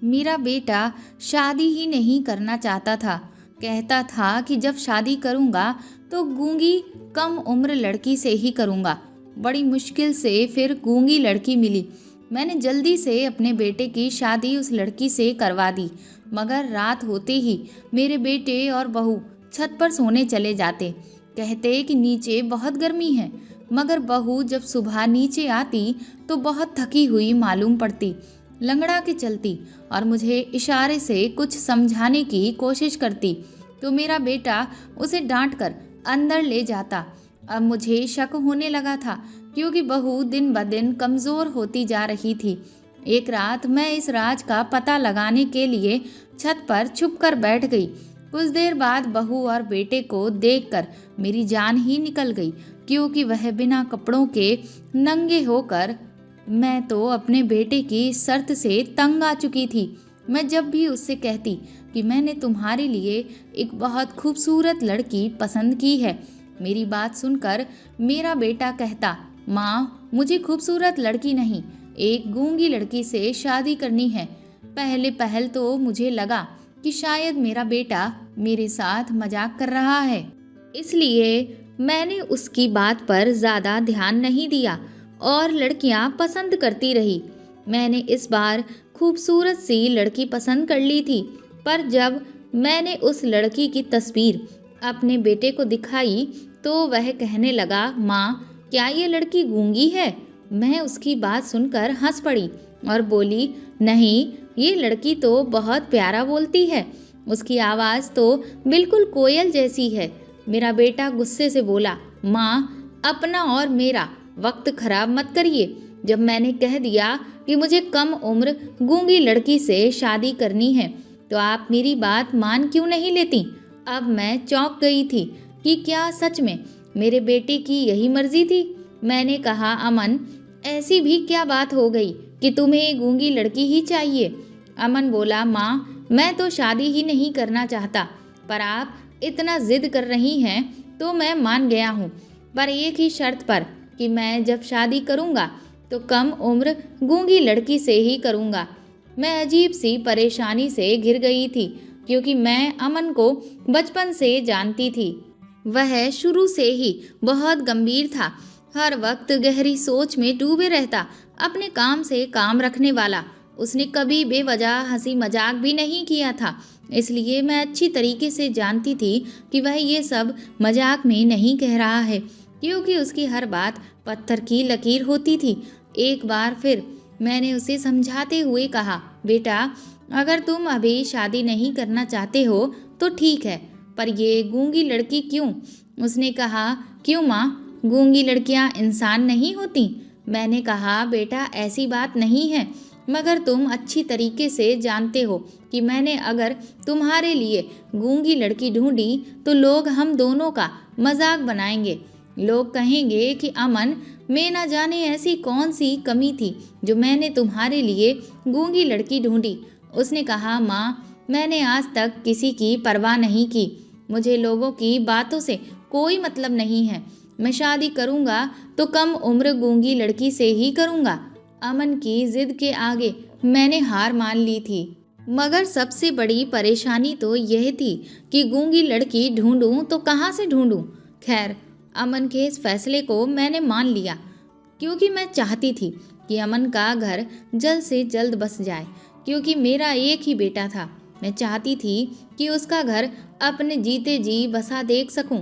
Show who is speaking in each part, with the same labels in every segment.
Speaker 1: मेरा बेटा शादी ही नहीं करना चाहता था। कहता था कि जब शादी करूँगा तो गूंगी कम उम्र लड़की से ही करूँगा। बड़ी मुश्किल से फिर गूंगी लड़की मिली। मैंने जल्दी से अपने बेटे की शादी उस लड़की से करवा दी। मगर रात होते ही मेरे बेटे और बहू छत पर सोने चले जाते। कहते कि नीचे बहुत गर्मी है। मगर बहू जब सुबह नीचे आती तो बहुत थकी हुई मालूम पड़ती, लंगड़ा के चलती और मुझे इशारे से कुछ समझाने की कोशिश करती तो मेरा बेटा उसे डांट कर अंदर ले जाता। अब मुझे शक होने लगा था क्योंकि बहू दिन ब दिन कमज़ोर होती जा रही थी। एक रात मैं इस राज का पता लगाने के लिए छत पर छुप कर बैठ गई। कुछ देर बाद बहू और बेटे को देखकर मेरी जान ही निकल गई क्योंकि वह बिना कपड़ों के नंगे होकर, मैं तो अपने बेटे की शर्त से तंग आ चुकी थी। मैं जब भी उससे कहती कि मैंने तुम्हारे लिए एक बहुत खूबसूरत लड़की पसंद की है, मेरी बात सुनकर मेरा बेटा कहता, माँ मुझे खूबसूरत लड़की नहीं, एक गूंगी लड़की से शादी करनी है। पहले पहल तो मुझे लगा कि शायद मेरा बेटा मेरे साथ मजाक कर रहा है, इसलिए मैंने उसकी बात पर ज़्यादा ध्यान नहीं दिया और लड़कियां पसंद करती रही। मैंने इस बार खूबसूरत सी लड़की पसंद कर ली थी, पर जब मैंने उस लड़की की तस्वीर अपने बेटे को दिखाई तो वह कहने लगा, माँ क्या ये लड़की गूंगी है? मैं उसकी बात सुनकर हंस पड़ी और बोली, नहीं ये लड़की तो बहुत प्यारा बोलती है, उसकी आवाज़ तो बिल्कुल कोयल जैसी है। मेरा बेटा गुस्से से बोला, माँ अपना और मेरा वक्त खराब मत करिए। जब मैंने कह दिया कि मुझे कम उम्र गूंगी लड़की से शादी करनी है तो आप मेरी बात मान क्यों नहीं लेती? अब मैं चौंक गई थी कि क्या सच में मेरे बेटे की यही मर्जी थी। मैंने कहा, अमन ऐसी भी क्या बात हो गई कि तुम्हें गूंगी लड़की ही चाहिए? अमन बोला, माँ मैं तो शादी ही नहीं करना चाहता, पर आप इतना जिद कर रही हैं तो मैं मान गया हूँ, पर एक ही शर्त पर कि मैं जब शादी करूँगा तो कम उम्र गूंगी लड़की से ही करूँगा। मैं अजीब सी परेशानी से घिर गई थी क्योंकि मैं अमन को बचपन से जानती थी। वह शुरू से ही बहुत गंभीर था, हर वक्त गहरी सोच में डूबे रहता, अपने काम से काम रखने वाला। उसने कभी बेवजह हंसी मजाक भी नहीं किया था, इसलिए मैं अच्छी तरीके से जानती थी कि वह ये सब मजाक में नहीं कह रहा है, क्योंकि उसकी हर बात पत्थर की लकीर होती थी। एक बार फिर मैंने उसे समझाते हुए कहा, बेटा अगर तुम अभी शादी नहीं करना चाहते हो तो ठीक है, पर ये गूंगी लड़की क्यों? उसने कहा, क्यों माँ, गूंगी लड़कियाँ इंसान नहीं होती? मैंने कहा, बेटा ऐसी बात नहीं है, मगर तुम अच्छी तरीके से जानते हो कि मैंने अगर तुम्हारे लिए गूंगी लड़की ढूंढी तो लोग हम दोनों का मजाक बनाएंगे। लोग कहेंगे कि अमन में न जाने ऐसी कौन सी कमी थी जो मैंने तुम्हारे लिए गूंगी लड़की ढूंढी। उसने कहा, माँ मैंने आज तक किसी की परवाह नहीं की, मुझे लोगों की बातों से कोई मतलब नहीं है। मैं शादी करूँगा तो कम उम्र गूंगी लड़की से ही करूँगा। अमन की जिद के आगे मैंने हार मान ली थी, मगर सबसे बड़ी परेशानी तो यह थी कि गूंगी लड़की ढूंढूं तो कहाँ से ढूंढूं। खैर अमन के इस फैसले को मैंने मान लिया क्योंकि मैं चाहती थी कि अमन का घर जल्द से जल्द बस जाए, क्योंकि मेरा एक ही बेटा था। मैं चाहती थी कि उसका घर अपने जीते जी बसा देख सकूं।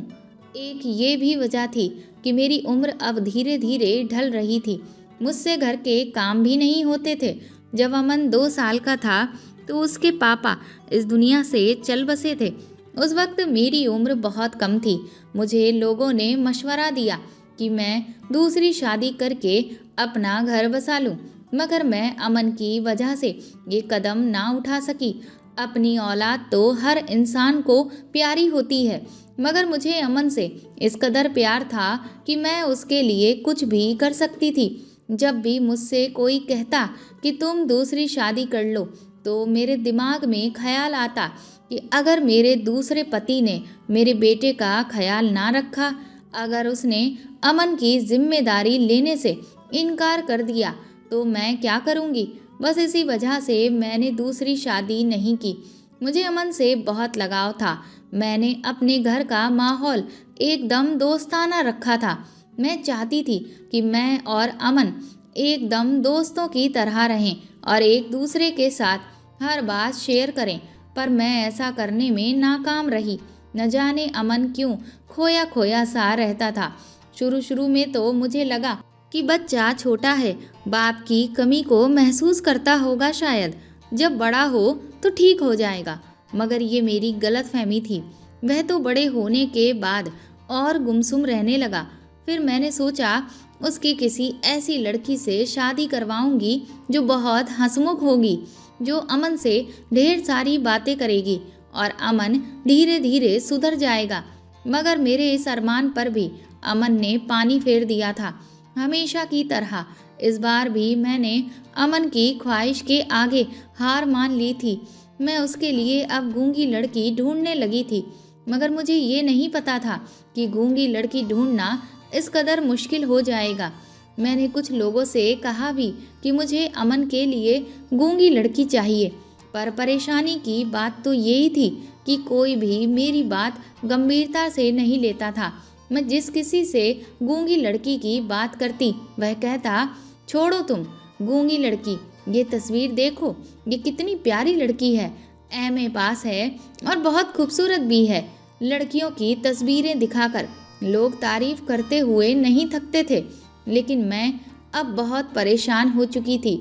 Speaker 1: एक ये भी वजह थी कि मेरी उम्र अब धीरे धीरे ढल रही थी, मुझसे घर के काम भी नहीं होते थे। जब अमन 2 साल का था तो उसके पापा इस दुनिया से चल बसे थे। उस वक्त मेरी उम्र बहुत कम थी। मुझे लोगों ने मशवरा दिया कि मैं दूसरी शादी करके अपना घर बसा लूं, मगर मैं अमन की वजह से ये कदम ना उठा सकी। अपनी औलाद तो हर इंसान को प्यारी होती है, मगर मुझे अमन से इस कदर प्यार था कि मैं उसके लिए कुछ भी कर सकती थी। जब भी मुझसे कोई कहता कि तुम दूसरी शादी कर लो तो मेरे दिमाग में ख्याल आता कि अगर मेरे दूसरे पति ने मेरे बेटे का ख्याल ना रखा, अगर उसने अमन की जिम्मेदारी लेने से इनकार कर दिया तो मैं क्या करूँगी। बस इसी वजह से मैंने दूसरी शादी नहीं की। मुझे अमन से बहुत लगाव था। मैंने अपने घर का माहौल एकदम दोस्ताना रखा था। मैं चाहती थी कि मैं और अमन एकदम दोस्तों की तरह रहें और एक दूसरे के साथ हर बात शेयर करें, पर मैं ऐसा करने में नाकाम रही। न जाने अमन क्यों खोया खोया सा रहता था। शुरू शुरू में तो मुझे लगा कि बच्चा छोटा है, बाप की कमी को महसूस करता होगा शायद, जब बड़ा हो तो ठीक हो जाएगा। मगर ये मेरी गलतफहमी थी। वह तो बड़े होने के बाद और गुमसुम रहने लगा। फिर मैंने सोचा उसकी किसी ऐसी लड़की से शादी करवाऊंगी जो बहुत हंसमुख होगी, जो अमन से ढेर सारी बातें करेगी और अमन धीरे धीरे सुधर जाएगा। मगर मेरे इस अरमान पर भी अमन ने पानी फेर दिया था। हमेशा की तरह इस बार भी मैंने अमन की ख्वाहिश के आगे हार मान ली थी। मैं उसके लिए अब गूंगी लड़की ढूंढने लगी थी। मगर मुझे ये नहीं पता था कि गूंगी लड़की ढूंढना इस कदर मुश्किल हो जाएगा। मैंने कुछ लोगों से कहा भी कि मुझे अमन के लिए गूंगी लड़की चाहिए, पर परेशानी की बात तो यही थी कि कोई भी मेरी बात गंभीरता से नहीं लेता था। मैं जिस किसी से गूंगी लड़की की बात करती, वह कहता, छोड़ो तुम गूंगी लड़की, ये तस्वीर देखो, ये कितनी प्यारी लड़की है, एमए पास है और बहुत खूबसूरत भी है। लड़कियों की तस्वीरें दिखाकर लोग तारीफ करते हुए नहीं थकते थे। लेकिन मैं अब बहुत परेशान हो चुकी थी।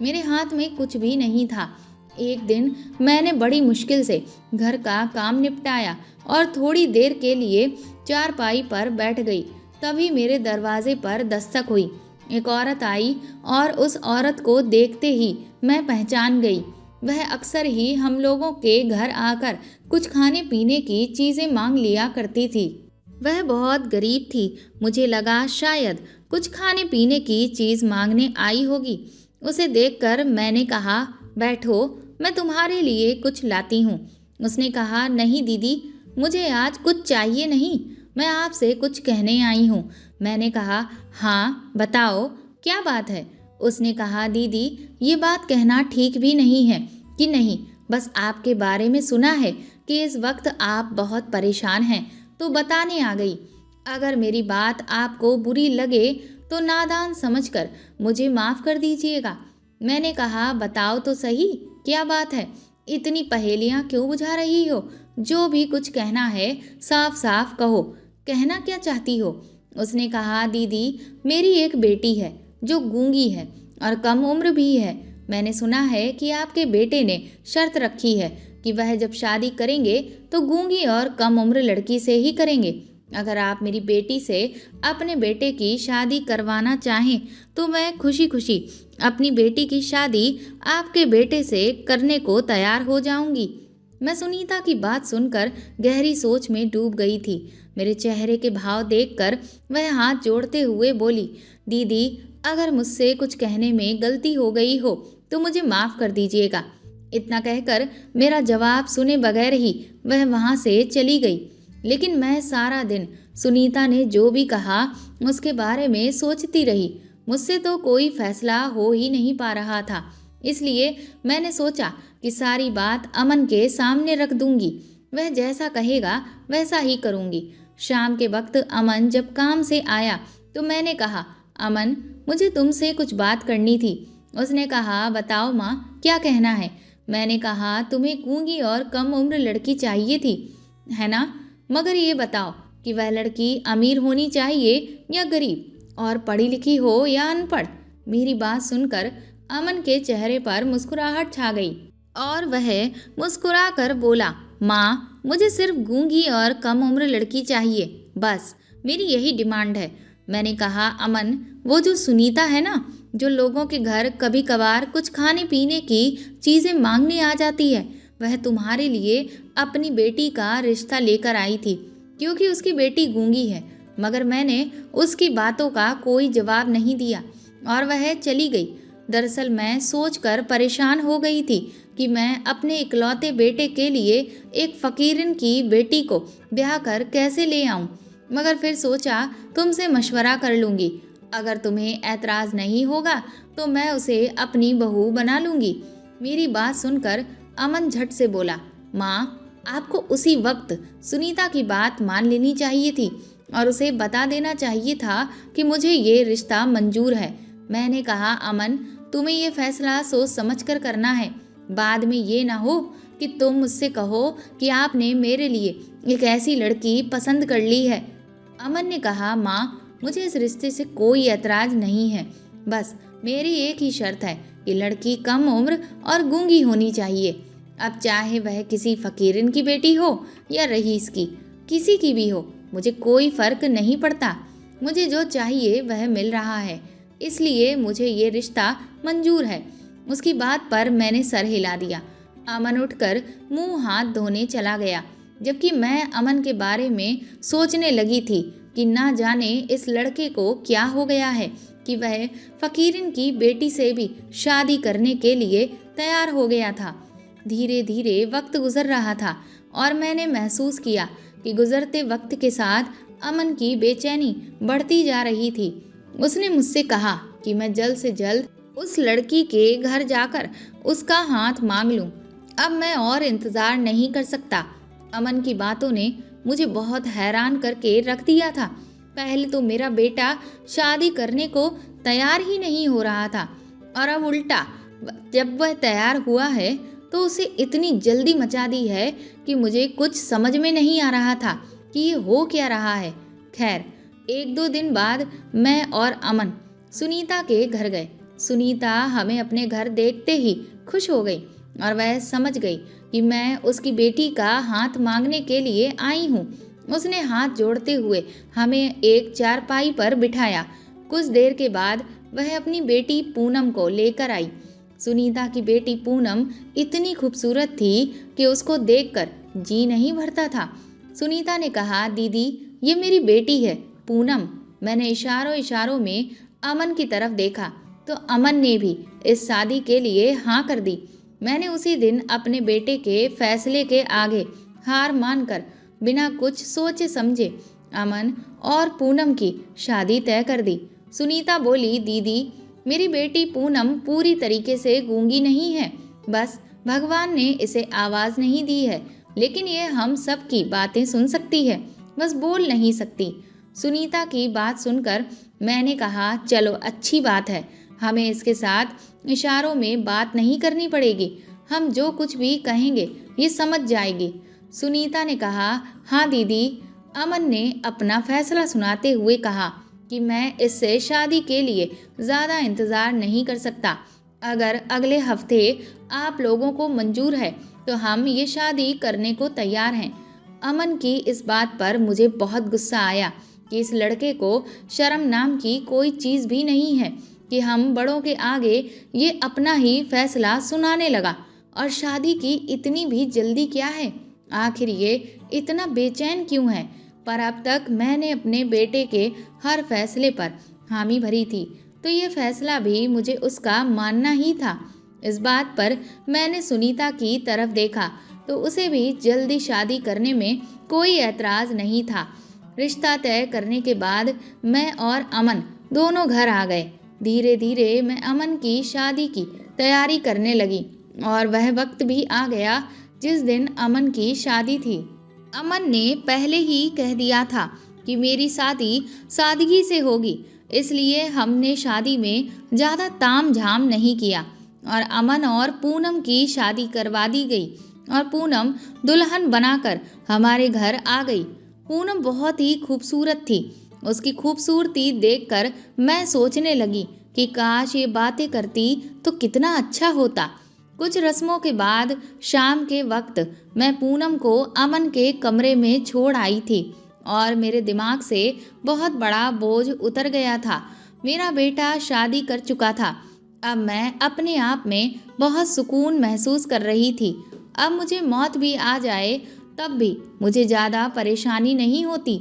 Speaker 1: मेरे हाथ में कुछ भी नहीं था। एक दिन मैंने बड़ी मुश्किल से घर का काम निपटाया और थोड़ी देर के लिए चारपाई पर बैठ गई। तभी मेरे दरवाजे पर दस्तक हुई। एक औरत आई और उस औरत को देखते ही मैं पहचान गई। वह अक्सर ही हम लोगों के घर आकर कुछ खाने पीने की चीज़ें मांग लिया करती थी। वह बहुत गरीब थी। मुझे लगा शायद कुछ खाने पीने की चीज़ मांगने आई होगी। उसे देखकर मैंने कहा, बैठो, मैं तुम्हारे लिए कुछ लाती हूँ। उसने कहा, नहीं दीदी, मुझे आज कुछ चाहिए नहीं, मैं आपसे कुछ कहने आई हूँ। मैंने कहा, हाँ बताओ, क्या बात है? उसने कहा, दीदी, ये बात कहना ठीक भी नहीं है कि नहीं, बस आपके बारे में सुना है कि इस वक्त आप बहुत परेशान हैं, तो बताने आ गई। अगर मेरी बात आपको बुरी लगे तो नादान समझकर मुझे माफ़ कर दीजिएगा। मैंने कहा, बताओ तो सही, क्या बात है? इतनी पहेलियाँ क्यों बुझा रही हो? जो भी कुछ कहना है साफ साफ कहो, कहना क्या चाहती हो? उसने कहा, दीदी, मेरी एक बेटी है जो गूंगी है और कम उम्र भी है। मैंने सुना है कि आपके बेटे ने शर्त रखी है कि वह जब शादी करेंगे तो गूंगी और कम उम्र लड़की से ही करेंगे। अगर आप मेरी बेटी से अपने बेटे की शादी करवाना चाहें तो मैं खुशी खुशी अपनी बेटी की शादी आपके बेटे से करने को तैयार हो जाऊंगी। मैं सुनीता की बात सुनकर गहरी सोच में डूब गई थी। मेरे चेहरे के भाव देखकर वह हाथ जोड़ते हुए बोली, दीदी, अगर मुझसे कुछ कहने में गलती हो गई हो तो मुझे माफ़ कर दीजिएगा। इतना कहकर मेरा जवाब सुने बगैर ही वह वहाँ से चली गई। लेकिन मैं सारा दिन सुनीता ने जो भी कहा उसके बारे में सोचती रही। मुझसे तो कोई फैसला हो ही नहीं पा रहा था। इसलिए मैंने सोचा कि सारी बात अमन के सामने रख दूंगी। वह जैसा कहेगा वैसा ही करूंगी। शाम के वक्त अमन जब काम से आया तो मैंने कहा, अमन, मुझे तुमसे कुछ बात करनी थी। उसने कहा, बताओ माँ, क्या कहना है? मैंने कहा, तुम्हें गूंगी और कम उम्र लड़की चाहिए थी, है ना? मगर ये बताओ कि वह लड़की अमीर होनी चाहिए या गरीब, और पढ़ी लिखी हो या अनपढ़? मेरी बात सुनकर अमन के चेहरे पर मुस्कुराहट छा गई और वह मुस्कुराकर बोला, माँ, मुझे सिर्फ गूंगी और कम उम्र लड़की चाहिए, बस मेरी यही डिमांड है। मैंने कहा, अमन, वो जो सुनीता है ना, जो लोगों के घर कभी कभार कुछ खाने पीने की चीज़ें मांगने आ जाती है, वह तुम्हारे लिए अपनी बेटी का रिश्ता लेकर आई थी क्योंकि उसकी बेटी गूंगी है। मगर मैंने उसकी बातों का कोई जवाब नहीं दिया और वह चली गई। दरअसल मैं सोचकर परेशान हो गई थी कि मैं अपने इकलौते बेटे के लिए एक फ़कीरन की बेटी को ब्याह कर कैसे ले आऊं। मगर फिर सोचा तुमसे मशवरा कर लूँगी। अगर तुम्हें ऐतराज़ नहीं होगा तो मैं उसे अपनी बहू बना लूँगी। मेरी बात सुनकर अमन झट से बोला, माँ, आपको उसी वक्त सुनीता की बात मान लेनी चाहिए थी और उसे बता देना चाहिए था कि मुझे ये रिश्ता मंजूर है। मैंने कहा, अमन, तुम्हें ये फैसला सोच समझ कर करना है। बाद में ये ना हो कि तुम मुझसे कहो कि आपने मेरे लिए एक ऐसी लड़की पसंद कर ली है। अमन ने कहा, माँ, मुझे इस रिश्ते से कोई ऐतराज़ नहीं है। बस मेरी एक ही शर्त है कि लड़की कम उम्र और गूंगी होनी चाहिए। अब चाहे वह किसी फ़कीरिन की बेटी हो या रईस की, किसी की भी हो, मुझे कोई फ़र्क नहीं पड़ता। मुझे जो चाहिए वह मिल रहा है, इसलिए मुझे ये रिश्ता मंजूर है। उसकी बात पर मैंने सर हिला दिया। अमन उठकर मुंह हाथ धोने चला गया, जबकि मैं अमन के बारे में सोचने लगी थी कि ना जाने इस लड़के को क्या हो गया है कि वह फ़कीरिन की बेटी से भी शादी करने के लिए तैयार हो गया था। धीरे धीरे वक्त गुजर रहा था और मैंने महसूस किया कि गुजरते वक्त के साथ अमन की बेचैनी बढ़ती जा रही थी। उसने मुझसे कहा कि मैं जल्द से जल्द उस लड़की के घर जाकर उसका हाथ मांग लूं। अब मैं और इंतज़ार नहीं कर सकता। अमन की बातों ने मुझे बहुत हैरान करके रख दिया था। पहले तो मेरा बेटा शादी करने को तैयार ही नहीं हो रहा था और अब उल्टा जब वह तैयार हुआ है तो उसे इतनी जल्दी मचा दी है कि मुझे कुछ समझ में नहीं आ रहा था कि ये हो क्या रहा है। खैर, 1-2 दिन बाद मैं और अमन सुनीता के घर गए। सुनीता हमें अपने घर देखते ही खुश हो गई और वह समझ गई कि मैं उसकी बेटी का हाथ मांगने के लिए आई हूँ। उसने हाथ जोड़ते हुए हमें एक चारपाई पर बिठाया। कुछ देर के बाद वह अपनी बेटी पूनम को लेकर आई। सुनीता की बेटी पूनम इतनी खूबसूरत थी कि उसको देखकर जी नहीं भरता था। सुनीता ने कहा, दीदी, ये मेरी बेटी है पूनम। मैंने इशारों इशारों में अमन की तरफ देखा तो अमन ने भी इस शादी के लिए हाँ कर दी। मैंने उसी दिन अपने बेटे के फैसले के आगे हार मानकर बिना कुछ सोचे समझे अमन और पूनम की शादी तय कर दी। सुनीता बोली, दीदी, मेरी बेटी पूनम पूरी तरीके से गूंगी नहीं है, बस भगवान ने इसे आवाज़ नहीं दी है, लेकिन ये हम सब की बातें सुन सकती है, बस बोल नहीं सकती। सुनीता की बात सुनकर मैंने कहा, चलो अच्छी बात है, हमें इसके साथ इशारों में बात नहीं करनी पड़ेगी, हम जो कुछ भी कहेंगे ये समझ जाएगी। सुनीता ने कहा, हाँ दीदी। अमन ने अपना फैसला सुनाते हुए कहा कि मैं इससे शादी के लिए ज़्यादा इंतज़ार नहीं कर सकता। अगर अगले हफ्ते आप लोगों को मंजूर है तो हम ये शादी करने को तैयार हैं। अमन की इस बात पर मुझे बहुत गुस्सा आया कि इस लड़के को शर्म नाम की कोई चीज़ भी नहीं है कि हम बड़ों के आगे ये अपना ही फैसला सुनाने लगा। और शादी की इतनी भी जल्दी क्या है? आखिर ये इतना बेचैन क्यों है? पर अब तक मैंने अपने बेटे के हर फैसले पर हामी भरी थी, तो ये फैसला भी मुझे उसका मानना ही था। इस बात पर मैंने सुनीता की तरफ देखा तो उसे भी जल्दी शादी करने में कोई ऐतराज़ नहीं था। रिश्ता तय करने के बाद मैं और अमन दोनों घर आ गए। धीरे धीरे मैं अमन की शादी की तैयारी करने लगी और वह वक्त भी आ गया जिस दिन अमन की शादी थी। अमन ने पहले ही कह दिया था कि मेरी शादी सादगी से होगी, इसलिए हमने शादी में ज़्यादा ताम झाम नहीं किया और अमन और पूनम की शादी करवा दी गई और पूनम दुल्हन बनाकर हमारे घर आ गई। पूनम बहुत ही खूबसूरत थी। उसकी खूबसूरती देखकर मैं सोचने लगी कि काश ये बातें करती तो कितना अच्छा होता। कुछ रस्मों के बाद शाम के वक्त मैं पूनम को अमन के कमरे में छोड़ आई थी और मेरे दिमाग से बहुत बड़ा बोझ उतर गया था। मेरा बेटा शादी कर चुका था। अब मैं अपने आप में बहुत सुकून महसूस कर रही थी। अब मुझे मौत भी आ जाए तब भी मुझे ज़्यादा परेशानी नहीं होती,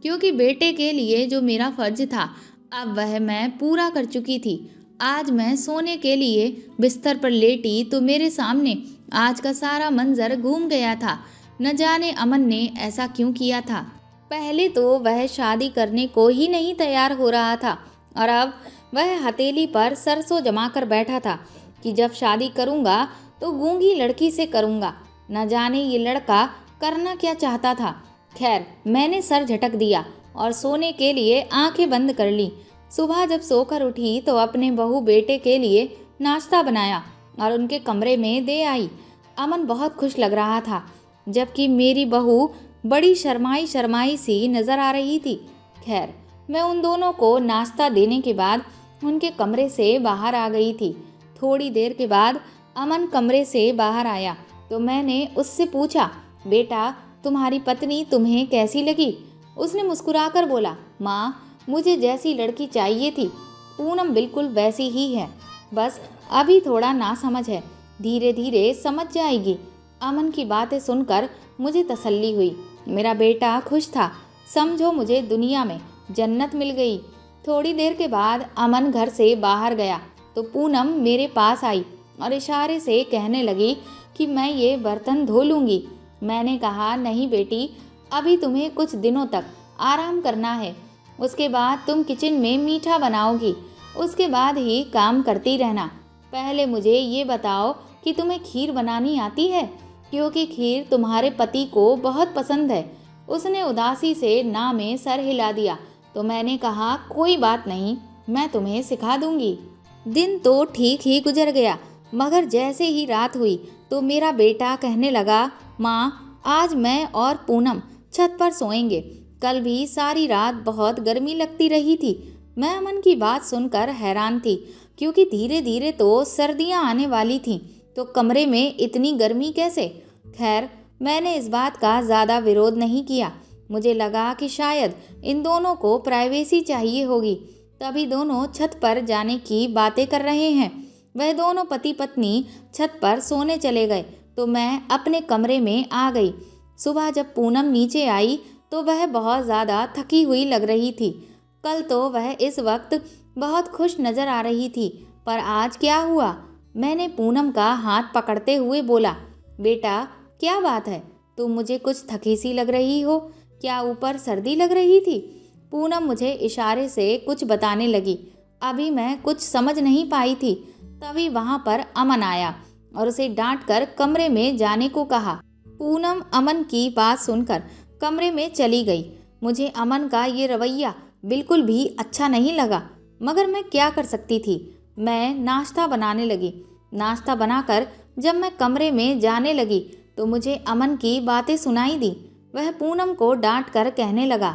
Speaker 1: क्योंकि बेटे के लिए जो मेरा फ़र्ज था अब वह मैं पूरा कर चुकी थी। आज मैं सोने के लिए बिस्तर पर लेटी तो मेरे सामने आज का सारा मंजर घूम गया था। न जाने अमन ने ऐसा क्यों किया था। पहले तो वह शादी करने को ही नहीं तैयार हो रहा था और अब वह हथेली पर सरसों जमा कर बैठा था कि जब शादी करूँगा तो गूंगी लड़की से करूँगा। न जाने ये लड़का करना क्या चाहता था। खैर, मैंने सर झटक दिया और सोने के लिए आंखें बंद कर ली। सुबह जब सोकर उठी तो अपने बहू बेटे के लिए नाश्ता बनाया और उनके कमरे में दे आई। अमन बहुत खुश लग रहा था, जबकि मेरी बहू बड़ी शर्माई शर्माई सी नज़र आ रही थी। खैर, मैं उन दोनों को नाश्ता देने के बाद उनके कमरे से बाहर आ गई थी। थोड़ी देर के बाद अमन कमरे से बाहर आया तो मैंने उससे पूछा, बेटा, तुम्हारी पत्नी तुम्हें कैसी लगी? उसने मुस्कुराकर बोला, माँ, मुझे जैसी लड़की चाहिए थी पूनम बिल्कुल वैसी ही है, बस अभी थोड़ा नासमझ है, धीरे धीरे समझ जाएगी। अमन की बातें सुनकर मुझे तसल्ली हुई। मेरा बेटा खुश था, समझो मुझे दुनिया में जन्नत मिल गई। थोड़ी देर के बाद अमन घर से बाहर गया तो पूनम मेरे पास आई और इशारे से कहने लगी कि मैं ये बर्तन धो लूँगी। मैंने कहा, नहीं बेटी, अभी तुम्हें कुछ दिनों तक आराम करना है, उसके बाद तुम किचन में मीठा बनाओगी, उसके बाद ही काम करती रहना। पहले मुझे ये बताओ कि तुम्हें खीर बनानी आती है, क्योंकि खीर तुम्हारे पति को बहुत पसंद है। उसने उदासी से ना में सर हिला दिया तो मैंने कहा, कोई बात नहीं, मैं तुम्हें सिखा दूंगी। दिन तो ठीक ही गुजर गया, मगर जैसे ही रात हुई तो मेरा बेटा कहने लगा, माँ, आज मैं और पूनम छत पर सोएंगे। कल भी सारी रात बहुत गर्मी लगती रही थी। मैं अमन की बात सुनकर हैरान थी, क्योंकि धीरे धीरे तो सर्दियाँ आने वाली थीं, तो कमरे में इतनी गर्मी कैसे? खैर, मैंने इस बात का ज़्यादा विरोध नहीं किया। मुझे लगा कि शायद इन दोनों को प्राइवेसी चाहिए होगी, तभी दोनों छत पर जाने की बातें कर रहे हैं। वह दोनों पति पत्नी छत पर सोने चले गए तो मैं अपने कमरे में आ गई। सुबह जब पूनम नीचे आई तो वह बहुत ज़्यादा थकी हुई लग रही थी। कल तो वह इस वक्त बहुत खुश नज़र आ रही थी, पर आज क्या हुआ? मैंने पूनम का हाथ पकड़ते हुए बोला, बेटा, क्या बात है? तुम मुझे कुछ थकी सी लग रही हो, क्या ऊपर सर्दी लग रही थी? पूनम मुझे इशारे से कुछ बताने लगी। अभी मैं कुछ समझ नहीं पाई थी, तभी वहाँ पर अमन आया और उसे डांटकर कमरे में जाने को कहा। पूनम अमन की बात सुनकर कमरे में चली गई। मुझे अमन का ये रवैया बिल्कुल भी अच्छा नहीं लगा, मगर मैं क्या कर सकती थी। मैं नाश्ता बनाने लगी। नाश्ता बनाकर जब मैं कमरे में जाने लगी तो मुझे अमन की बातें सुनाई दी। वह पूनम को डांट कर कहने लगा,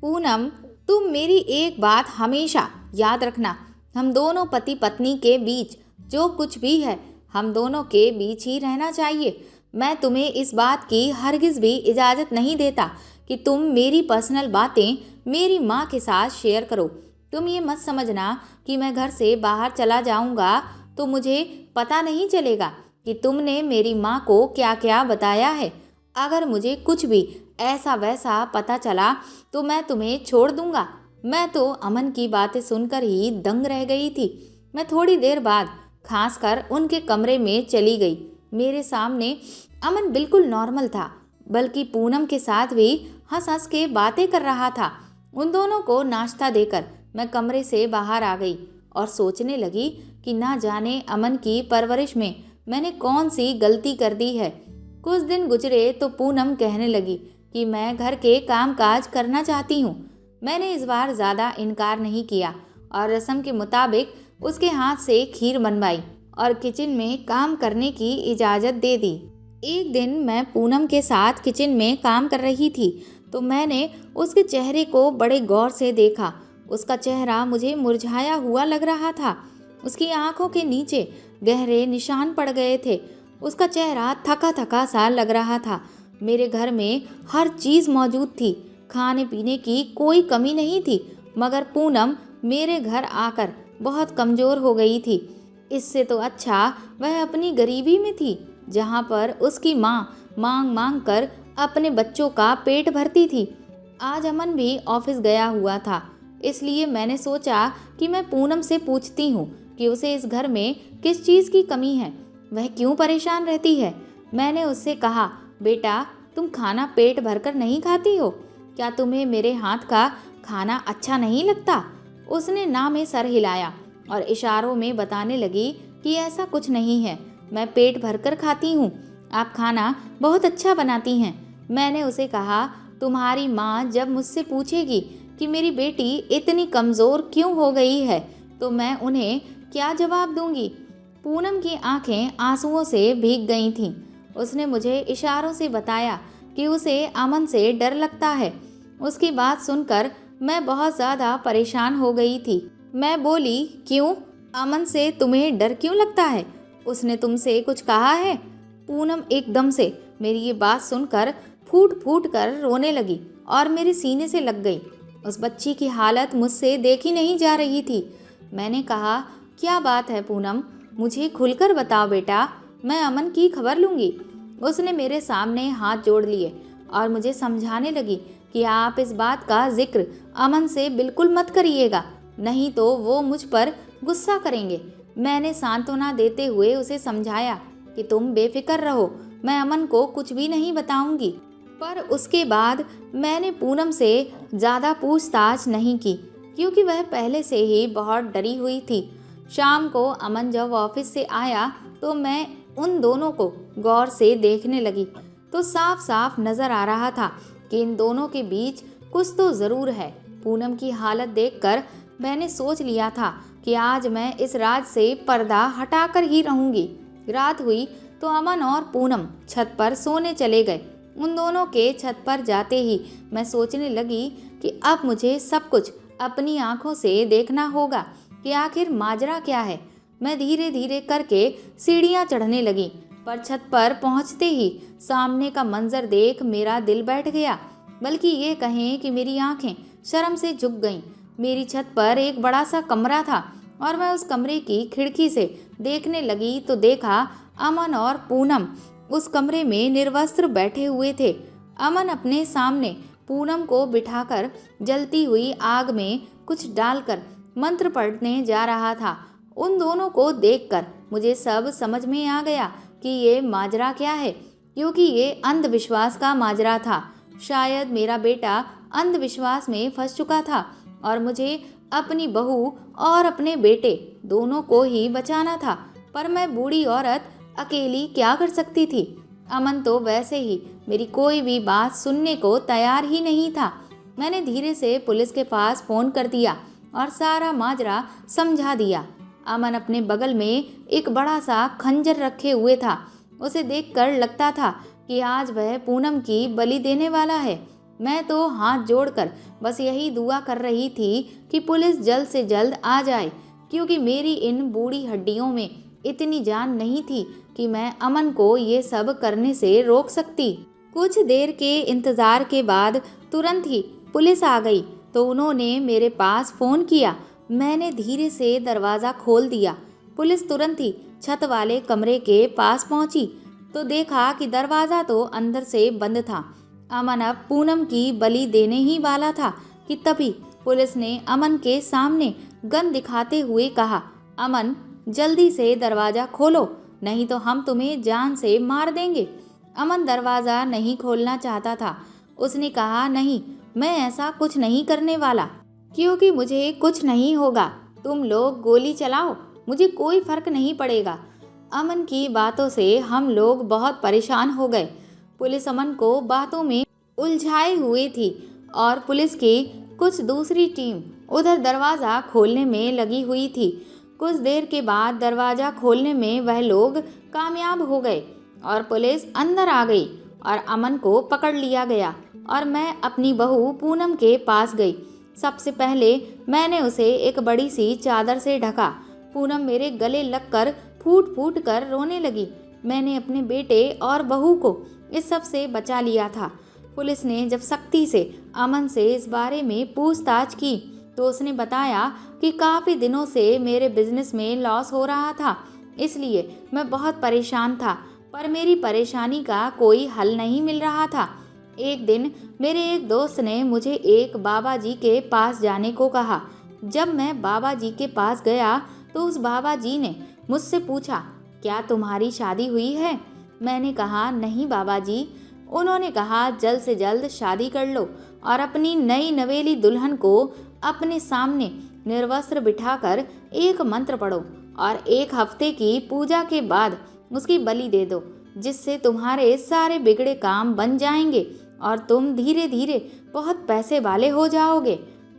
Speaker 1: पूनम, तुम मेरी एक बात हमेशा याद रखना, हम दोनों पति पत्नी के बीच जो कुछ भी है, हम दोनों के बीच ही रहना चाहिए। मैं तुम्हें इस बात की हरगिज़ भी इजाज़त नहीं देता कि तुम मेरी पर्सनल बातें मेरी माँ के साथ शेयर करो। तुम ये मत समझना कि मैं घर से बाहर चला जाऊँगा तो मुझे पता नहीं चलेगा कि तुमने मेरी माँ को क्या क्या बताया है। अगर मुझे कुछ भी ऐसा वैसा पता चला तो मैं तुम्हें छोड़ दूँगा। मैं तो अमन की बातें सुनकर ही दंग रह गई थी। मैं थोड़ी देर बाद खांसकर उनके कमरे में चली गई। मेरे सामने अमन बिल्कुल नॉर्मल था, बल्कि पूनम के साथ भी हंस हंस के बातें कर रहा था। उन दोनों को नाश्ता देकर मैं कमरे से बाहर आ गई और सोचने लगी कि ना जाने अमन की परवरिश में मैंने कौन सी गलती कर दी है। कुछ दिन गुजरे तो पूनम कहने लगी कि मैं घर के काम काज करना चाहती हूँ। मैंने इस बार ज़्यादा इनकार नहीं किया और रस्म के मुताबिक उसके हाथ से खीर बनवाई और किचन में काम करने की इजाज़त दे दी। एक दिन मैं पूनम के साथ किचन में काम कर रही थी तो मैंने उसके चेहरे को बड़े गौर से देखा। उसका चेहरा मुझे मुरझाया हुआ लग रहा था। उसकी आंखों के नीचे गहरे निशान पड़ गए थे। उसका चेहरा थका थका सा लग रहा था। मेरे घर में हर चीज़ मौजूद थी, खाने पीने की कोई कमी नहीं थी, मगर पूनम मेरे घर आकर बहुत कमज़ोर हो गई थी। इससे तो अच्छा वह अपनी गरीबी में थी, जहाँ पर उसकी माँ मांग मांग कर अपने बच्चों का पेट भरती थी। आज अमन भी ऑफिस गया हुआ था, इसलिए मैंने सोचा कि मैं पूनम से पूछती हूँ कि उसे इस घर में किस चीज़ की कमी है, वह क्यों परेशान रहती है। मैंने उससे कहा, बेटा, तुम खाना पेट भरकर नहीं खाती हो क्या? तुम्हें मेरे हाथ का खाना अच्छा नहीं लगता? उसने ना में सर हिलाया और इशारों में बताने लगी कि ऐसा कुछ नहीं है, मैं पेट भरकर खाती हूँ, आप खाना बहुत अच्छा बनाती हैं। मैंने उसे कहा, तुम्हारी माँ जब मुझसे पूछेगी कि मेरी बेटी इतनी कमज़ोर क्यों हो गई है तो मैं उन्हें क्या जवाब दूंगी। पूनम की आंखें आंसुओं से भीग गई थीं। उसने मुझे इशारों से बताया कि उसे अमन से डर लगता है। उसकी बात सुनकर मैं बहुत ज़्यादा परेशान हो गई थी। मैं बोली, क्यों? अमन से तुम्हें डर क्यों लगता है? उसने तुमसे कुछ कहा है? पूनम एकदम से मेरी ये बात सुनकर फूट फूट कर रोने लगी और मेरे सीने से लग गई। उस बच्ची की हालत मुझसे देखी नहीं जा रही थी। मैंने कहा, क्या बात है पूनम, मुझे खुलकर बताओ बेटा, मैं अमन की खबर लूँगी। उसने मेरे सामने हाथ जोड़ लिए और मुझे समझाने लगी कि आप इस बात का जिक्र अमन से बिल्कुल मत करिएगा, नहीं तो वो मुझ पर गुस्सा करेंगे। मैंने सांत्वना देते हुए उसे समझाया कि तुम बेफिक्र रहो, मैं अमन को कुछ भी नहीं बताऊंगी। पर उसके बाद मैंने पूनम से ज़्यादा पूछताछ नहीं की क्योंकि वह पहले से ही बहुत डरी हुई थी। शाम को अमन जब ऑफिस से आया तो मैं उन दोनों को गौर से देखने लगी तो साफ साफ नज़र आ रहा था कि इन दोनों के बीच कुछ तो ज़रूर है। पूनम की हालत देखकर मैंने सोच लिया था कि आज मैं इस राज से पर्दा हटाकर ही रहूंगी। रात हुई तो अमन और पूनम छत पर सोने चले गए। उन दोनों के छत पर जाते ही मैं सोचने लगी कि अब मुझे सब कुछ अपनी आंखों से देखना होगा कि आखिर माजरा क्या है। मैं धीरे धीरे करके सीढ़ियां चढ़ने लगी, पर छत पर पहुंचते ही सामने का मंजर देख मेरा दिल बैठ गया, बल्कि ये कहें कि मेरी आंखें शर्म से झुक गईं। मेरी छत पर एक बड़ा सा कमरा था और मैं उस कमरे की खिड़की से देखने लगी तो देखा अमन और पूनम उस कमरे में निर्वस्त्र बैठे हुए थे। अमन अपने सामने पूनम को बिठाकर जलती हुई आग में कुछ डालकर मंत्र पढ़ने जा रहा था। उन दोनों को देखकर मुझे सब समझ में आ गया कि ये माजरा क्या है, क्योंकि ये अंधविश्वास का माजरा था। शायद मेरा बेटा अंधविश्वास में फंस चुका था और मुझे अपनी बहू और अपने बेटे दोनों को ही बचाना था। पर मैं बूढ़ी औरत अकेली क्या कर सकती थी? अमन तो वैसे ही मेरी कोई भी बात सुनने को तैयार ही नहीं था। मैंने धीरे से पुलिस के पास फ़ोन कर दिया और सारा माजरा समझा दिया। अमन अपने बगल में एक बड़ा सा खंजर रखे हुए था। उसे देखकर लगता था कि आज वह पूनम की बलि देने वाला है। मैं तो हाथ जोड़कर बस यही दुआ कर रही थी कि पुलिस जल्द से जल्द आ जाए, क्योंकि मेरी इन बूढ़ी हड्डियों में इतनी जान नहीं थी कि मैं अमन को ये सब करने से रोक सकती। कुछ देर के इंतज़ार के बाद तुरंत ही पुलिस आ गई तो उन्होंने मेरे पास फ़ोन किया। मैंने धीरे से दरवाज़ा खोल दिया। पुलिस तुरंत ही छत वाले कमरे के पास पहुंची तो देखा कि दरवाज़ा तो अंदर से बंद था। अमन अब पूनम की बलि देने ही वाला था कि तभी पुलिस ने अमन के सामने गन दिखाते हुए कहा, अमन जल्दी से दरवाज़ा खोलो, नहीं तो हम तुम्हें जान से मार देंगे। अमन दरवाज़ा नहीं खोलना चाहता था। उसने कहा, नहीं, मैं ऐसा कुछ नहीं करने वाला, क्योंकि मुझे कुछ नहीं होगा। तुम लोग गोली चलाओ, मुझे कोई फ़र्क नहीं पड़ेगा। अमन की बातों से हम लोग बहुत परेशान हो गए। पुलिस अमन को बातों में उलझाए हुए थी और पुलिस की कुछ दूसरी टीम उधर दरवाज़ा खोलने में लगी हुई थी। कुछ देर के बाद दरवाज़ा खोलने में वह लोग कामयाब हो गए और पुलिस अंदर आ गई और अमन को पकड़ लिया गया और मैं अपनी बहू पूनम के पास गई। सबसे पहले मैंने उसे एक बड़ी सी चादर से ढका। पूनम मेरे गले लगकर फूट फूट कर रोने लगी। मैंने अपने बेटे और बहू को इस सब से बचा लिया था। पुलिस ने जब सख्ती से अमन से इस बारे में पूछताछ की तो उसने बताया कि काफ़ी दिनों से मेरे बिजनेस में लॉस हो रहा था, इसलिए मैं बहुत परेशान था, पर मेरी परेशानी का कोई हल नहीं मिल रहा था। एक दिन मेरे एक दोस्त ने मुझे एक बाबा जी के पास जाने को कहा। जब मैं बाबा जी के पास गया तो उस बाबा जी ने मुझसे पूछा, क्या तुम्हारी शादी हुई है? मैंने कहा, नहीं बाबा जी। उन्होंने कहा, जल्द से जल्द शादी कर लो और अपनी नई नवेली दुल्हन को अपने सामने निर्वस्त्र बिठाकर एक मंत्र पढ़ो और 1 हफ्ते की पूजा के बाद उसकी बलि दे दो, जिससे तुम्हारे सारे बिगड़े काम बन जाएंगे और तुम धीरे धीरे बहुत पैसे वाले हो जाओगे।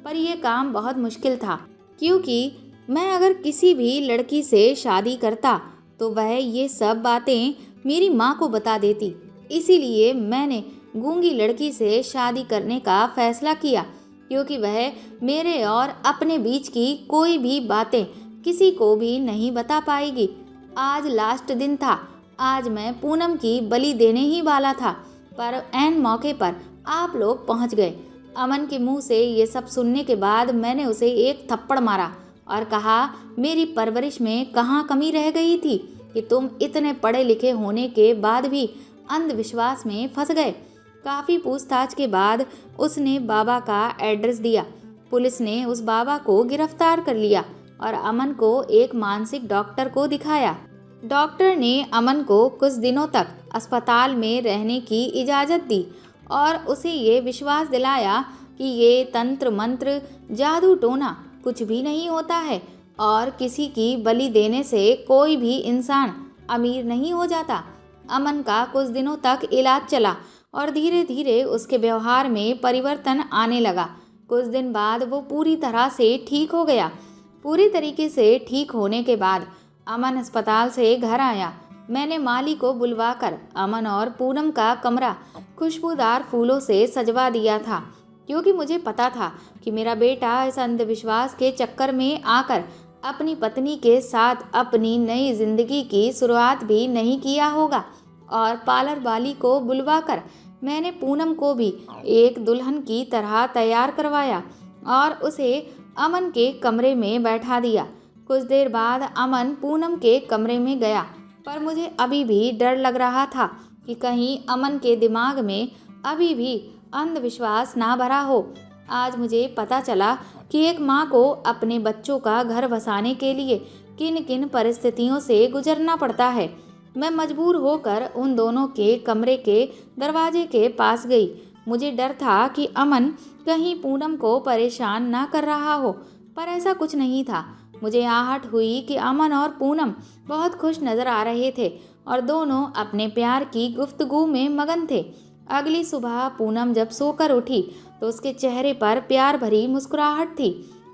Speaker 1: पर यह काम बहुत मुश्किल था, क्योंकि मैं अगर किसी भी लड़की से शादी करता तो वह ये सब बातें मेरी माँ को बता देती। इसीलिए मैंने गूंगी लड़की से शादी करने का फैसला किया, क्योंकि वह मेरे और अपने बीच की कोई भी बातें किसी को भी नहीं बता पाएगी। आज लास्ट दिन था। आज मैं पूनम की बलि देने ही वाला था, पर ऐन मौके पर आप लोग पहुंच गए। अमन के मुंह से ये सब सुनने के बाद मैंने उसे एक थप्पड़ मारा और कहा, मेरी परवरिश में कहाँ कमी रह गई थी कि तुम इतने पढ़े लिखे होने के बाद भी अंधविश्वास में फंस गए। काफ़ी पूछताछ के बाद उसने बाबा का एड्रेस दिया। पुलिस ने उस बाबा को गिरफ्तार कर लिया और अमन को एक मानसिक डॉक्टर को दिखाया। डॉक्टर ने अमन को कुछ दिनों तक अस्पताल में रहने की इजाज़त दी और उसे ये विश्वास दिलाया कि ये तंत्र मंत्र जादू टोना कुछ भी नहीं होता है और किसी की बलि देने से कोई भी इंसान अमीर नहीं हो जाता। अमन का कुछ दिनों तक इलाज चला और धीरे धीरे उसके व्यवहार में परिवर्तन आने लगा। कुछ दिन बाद वो पूरी तरह से ठीक हो गया। पूरी तरीके से ठीक होने के बाद अमन अस्पताल से घर आया। मैंने माली को बुलवाकर अमन और पूनम का कमरा खुशबूदार फूलों से सजवा दिया था, क्योंकि मुझे पता था कि मेरा बेटा इस अंधविश्वास के चक्कर में आकर अपनी पत्नी के साथ अपनी नई जिंदगी की शुरुआत भी नहीं किया होगा। और पार्लर वाली को बुलवाकर मैंने पूनम को भी एक दुल्हन की तरह तैयार करवाया और उसे अमन के कमरे में बैठा दिया। कुछ देर बाद अमन पूनम के कमरे में गया, पर मुझे अभी भी डर लग रहा था कि कहीं अमन के दिमाग में अभी भी अंधविश्वास ना भरा हो। आज मुझे पता चला कि एक माँ को अपने बच्चों का घर बसाने के लिए किन किन परिस्थितियों से गुजरना पड़ता है। मैं मजबूर होकर उन दोनों के कमरे के दरवाजे के पास गई। मुझे डर था कि अमन कहीं पूनम को परेशान ना कर रहा हो, पर ऐसा कुछ नहीं था। मुझे आहट हुई कि अमन और पूनम बहुत खुश नज़र आ रहे थे और दोनों अपने प्यार की गुफ्तगू में मगन थे। अगली सुबह पूनम जब सोकर उठी तो उसके चेहरे पर प्यार भरी मुस्कुराहट थी।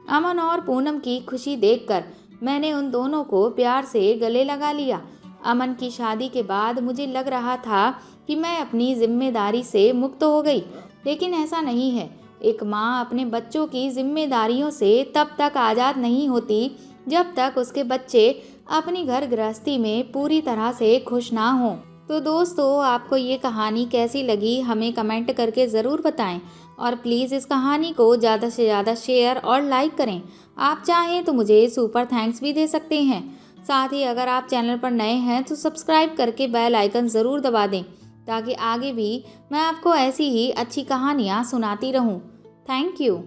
Speaker 1: अमन और पूनम की खुशी देखकर मैंने उन दोनों को प्यार से गले लगा लिया। अमन की शादी के बाद मुझे लग रहा था कि मैं अपनी जिम्मेदारी से मुक्त हो गई, लेकिन ऐसा नहीं है। एक माँ अपने बच्चों की जिम्मेदारियों से तब तक आज़ाद नहीं होती जब तक उसके बच्चे अपनी घर गृहस्थी में पूरी तरह से खुश ना हों। तो दोस्तों, आपको ये कहानी कैसी लगी हमें कमेंट करके ज़रूर बताएं और प्लीज़ इस कहानी को ज़्यादा से ज़्यादा शेयर और लाइक करें। आप चाहें तो मुझे सुपर थैंक्स भी दे सकते हैं। साथ ही अगर आप चैनल पर नए हैं तो सब्सक्राइब करके बेल आइकन ज़रूर दबा दें, ताकि आगे भी मैं आपको ऐसी ही अच्छी कहानियाँ सुनाती रहूँ। Thank you.